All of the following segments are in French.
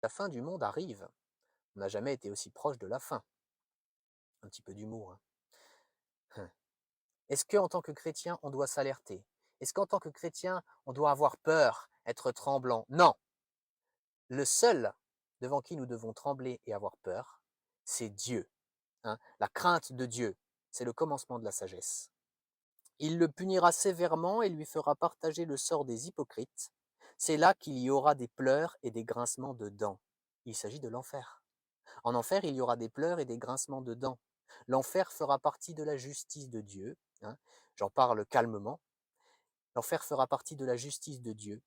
La fin du monde arrive. On n'a jamais été aussi proche de la fin. Un petit peu d'humour, hein. Est-ce qu'en tant que chrétien, on doit s'alerter? Est-ce qu'en tant que chrétien, on doit avoir peur, être tremblant? Non. Le seul devant qui nous devons trembler et avoir peur, c'est Dieu, hein. La crainte de Dieu, c'est le commencement de la sagesse. Il le punira sévèrement et lui fera partager le sort des hypocrites. C'est là qu'il y aura des pleurs et des grincements de dents. Il s'agit de l'enfer. En enfer, il y aura des pleurs et des grincements de dents. L'enfer fera partie de la justice de Dieu, hein. J'en parle calmement. L'enfer fera partie de la justice de Dieu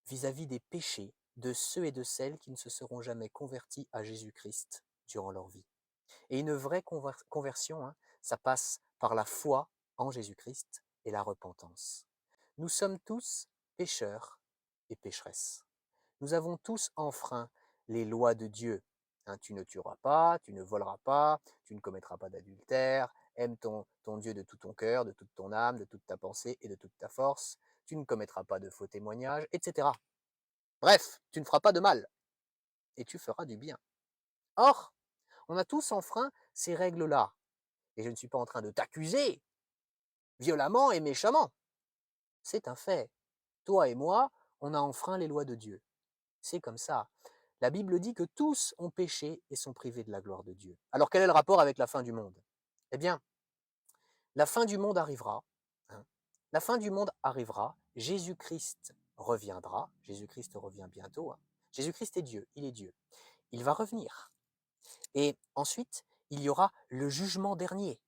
vis-à-vis des péchés de ceux et de celles qui ne se seront jamais convertis à Jésus-Christ durant leur vie. Et une vraie conversion, hein, ça passe par la foi en Jésus-Christ et la repentance. Nous sommes tous pécheurs et pécheresses. Nous avons tous enfreint les lois de Dieu, hein. Tu ne tueras pas, tu ne voleras pas, tu ne commettras pas d'adultère, aime ton Dieu de tout ton cœur, de toute ton âme, de toute ta pensée et de toute ta force, tu ne commettras pas de faux témoignages, etc. Bref, tu ne feras pas de mal et tu feras du bien. Or, on a tous enfreint ces règles-là. Et je ne suis pas en train de t'accuser violemment et méchamment. C'est un fait. Toi et moi, on a enfreint les lois de Dieu. C'est comme ça. La Bible dit que tous ont péché et sont privés de la gloire de Dieu. Alors quel est le rapport avec la fin du monde? Eh bien, la fin du monde arrivera, hein. La fin du monde arrivera, Jésus-Christ reviendra, Jésus-Christ revient bientôt, hein. Jésus-Christ est Dieu, il est Dieu. Il va revenir. Et ensuite, il y aura le jugement dernier,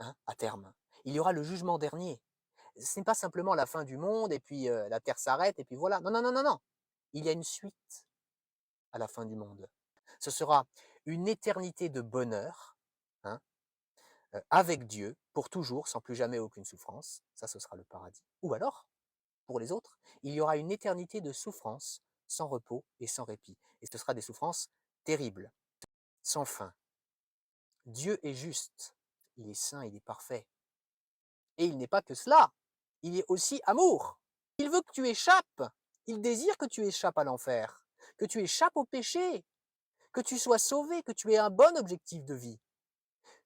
hein, à terme. Il y aura le jugement dernier. Ce n'est pas simplement la fin du monde et puis la Terre s'arrête et puis voilà. Non, non, non, non, non. Il y a une suite à la fin du monde. Ce sera une éternité de bonheur, hein, avec Dieu pour toujours, sans plus jamais aucune souffrance. Ça, ce sera le paradis. Ou alors, pour les autres, il y aura une éternité de souffrance, sans repos et sans répit. Et ce sera des souffrances terribles, sans fin. Dieu est juste, il est saint, il est parfait. Et il n'est pas que cela, il est aussi amour. Il veut que tu échappes, il désire que tu échappes à l'enfer, que tu échappes au péché, que tu sois sauvé, que tu aies un bon objectif de vie,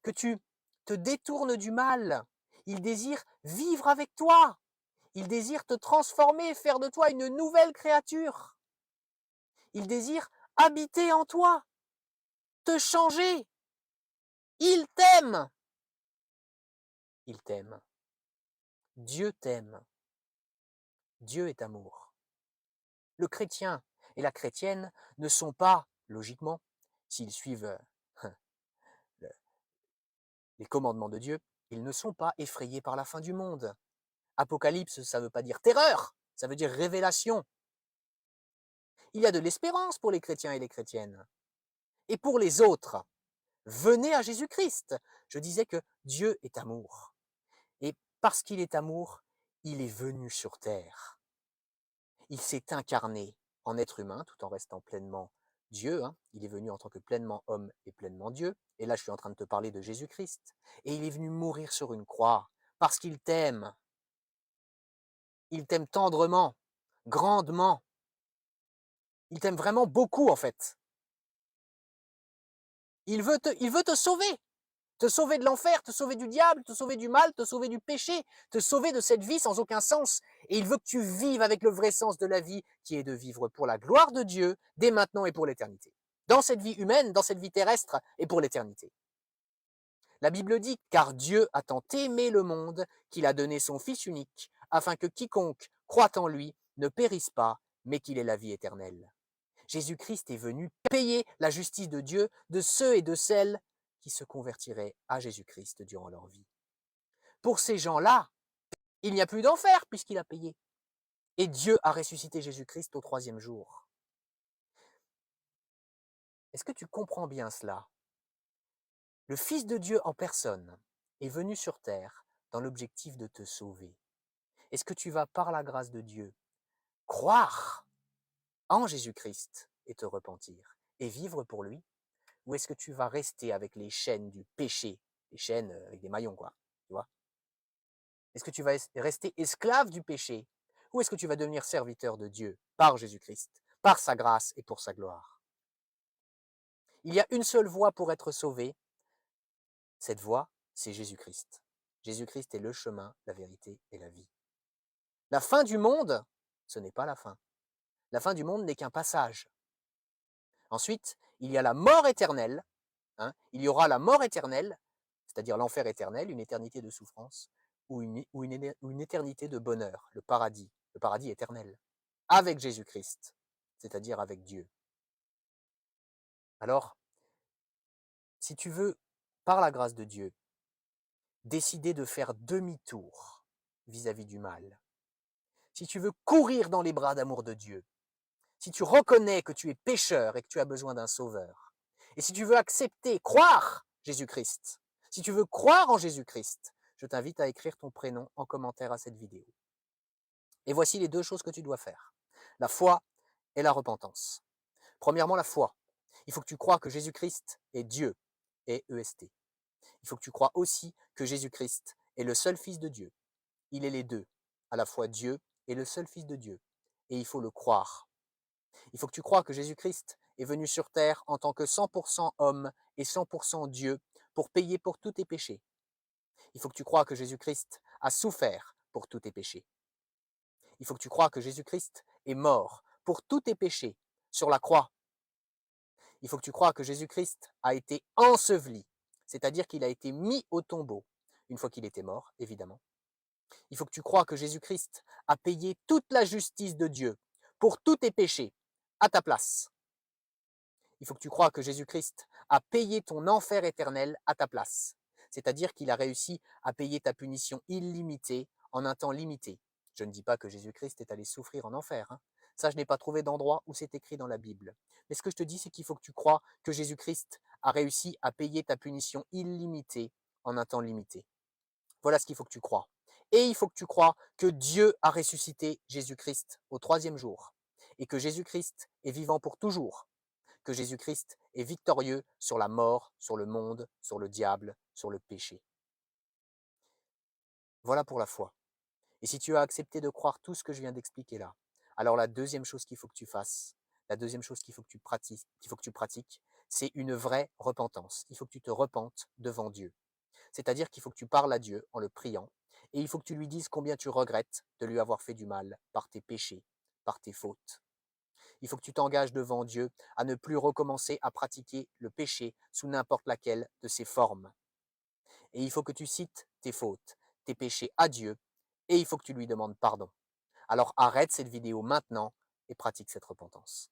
que tu te détournes du mal. Il désire vivre avec toi, il désire te transformer, faire de toi une nouvelle créature. Il désire habiter en toi, te changer. Il t'aime. Il t'aime. Dieu t'aime. Dieu est amour. Le chrétien et la chrétienne ne sont pas, logiquement, s'ils suivent les commandements de Dieu, ils ne sont pas effrayés par la fin du monde. Apocalypse, ça ne veut pas dire terreur, ça veut dire révélation. Il y a de l'espérance pour les chrétiens et les chrétiennes. Et pour les autres, venez à Jésus-Christ. Je disais que Dieu est amour. Et parce qu'il est amour, il est venu sur terre. Il s'est incarné en être humain tout en restant pleinement Dieu, hein. Il est venu en tant que pleinement homme et pleinement Dieu. Et là, je suis en train de te parler de Jésus-Christ. Et il est venu mourir sur une croix parce qu'il t'aime. Il t'aime tendrement, grandement. Il t'aime vraiment beaucoup, en fait. Il veut te sauver de l'enfer, te sauver du diable, te sauver du mal, te sauver du péché, te sauver de cette vie sans aucun sens. Et il veut que tu vives avec le vrai sens de la vie, qui est de vivre pour la gloire de Dieu, dès maintenant et pour l'éternité. Dans cette vie humaine, dans cette vie terrestre et pour l'éternité. La Bible dit, car Dieu a tant aimé le monde qu'il a donné son Fils unique, afin que quiconque croit en lui ne périsse pas, mais qu'il ait la vie éternelle. Jésus-Christ est venu payer la justice de Dieu de ceux et de celles qui se convertiraient à Jésus-Christ durant leur vie. Pour ces gens-là, il n'y a plus d'enfer puisqu'il a payé. Et Dieu a ressuscité Jésus-Christ au 3e jour. Est-ce que tu comprends bien cela? Le Fils de Dieu en personne est venu sur terre dans l'objectif de te sauver. Est-ce que tu vas, par la grâce de Dieu, croire en Jésus-Christ et te repentir et vivre pour lui? Ou est-ce que tu vas rester avec les chaînes du péché, les chaînes avec des maillons, quoi, tu vois? Est-ce que tu vas rester esclave du péché? Ou est-ce que tu vas devenir serviteur de Dieu par Jésus-Christ? par sa grâce et pour sa gloire. Il y a une seule voie pour être sauvé. Cette voie, c'est Jésus-Christ. Jésus-Christ est le chemin, la vérité et la vie. La fin du monde, ce n'est pas la fin. La fin du monde n'est qu'un passage. Ensuite, il y a la mort éternelle. Il y aura la mort éternelle, c'est-à-dire l'enfer éternel, une éternité de souffrance, ou une éternité de bonheur, le paradis éternel, avec Jésus-Christ, c'est-à-dire avec Dieu. Alors, si tu veux, par la grâce de Dieu, décider de faire demi-tour vis-à-vis du mal, si tu veux courir dans les bras d'amour de Dieu, si tu reconnais que tu es pécheur et que tu as besoin d'un sauveur, et si tu veux accepter, croire Jésus-Christ, si tu veux croire en Jésus-Christ, je t'invite à écrire ton prénom en commentaire à cette vidéo. Et voici les deux choses que tu dois faire. La foi et la repentance. Premièrement, la foi. Il faut que tu crois que Jésus-Christ est Dieu, E-S-T. Il faut que tu crois aussi que Jésus-Christ est le seul Fils de Dieu. Il est les deux, à la fois Dieu et le seul Fils de Dieu. Et il faut le croire. Il faut que tu crois que Jésus-Christ est venu sur terre en tant que 100% homme et 100% Dieu pour payer pour tous tes péchés. Il faut que tu crois que Jésus-Christ a souffert pour tous tes péchés. Il faut que tu crois que Jésus-Christ est mort pour tous tes péchés sur la croix. Il faut que tu crois que Jésus-Christ a été enseveli, c'est-à-dire qu'il a été mis au tombeau, une fois qu'il était mort, évidemment. Il faut que tu crois que Jésus-Christ a payé toute la justice de Dieu pour tous tes péchés, à ta place. Il faut que tu crois que Jésus-Christ a payé ton enfer éternel à ta place, c'est-à-dire qu'il a réussi à payer ta punition illimitée en un temps limité. Je ne dis pas que Jésus-Christ est allé souffrir en enfer. Ça, je n'ai pas trouvé d'endroit où c'est écrit dans la Bible. Mais ce que je te dis, c'est qu'il faut que tu crois que Jésus-Christ a réussi à payer ta punition illimitée en un temps limité. Voilà ce qu'il faut que tu crois. Et il faut que tu crois que Dieu a ressuscité Jésus-Christ au 3e jour et que Jésus-Christ est vivant pour toujours, que Jésus-Christ est victorieux sur la mort, sur le monde, sur le diable, sur le péché. Voilà pour la foi. Et si tu as accepté de croire tout ce que je viens d'expliquer là, alors la deuxième chose qu'il faut que tu fasses, la deuxième chose qu'il faut que tu pratiques, c'est une vraie repentance. Il faut que tu te repentes devant Dieu. C'est-à-dire qu'il faut que tu parles à Dieu en le priant, et il faut que tu lui dises combien tu regrettes de lui avoir fait du mal par tes péchés, par tes fautes. Il faut que tu t'engages devant Dieu à ne plus recommencer à pratiquer le péché sous n'importe laquelle de ses formes. Et il faut que tu cites tes fautes, tes péchés à Dieu, et il faut que tu lui demandes pardon. Alors arrête cette vidéo maintenant et pratique cette repentance.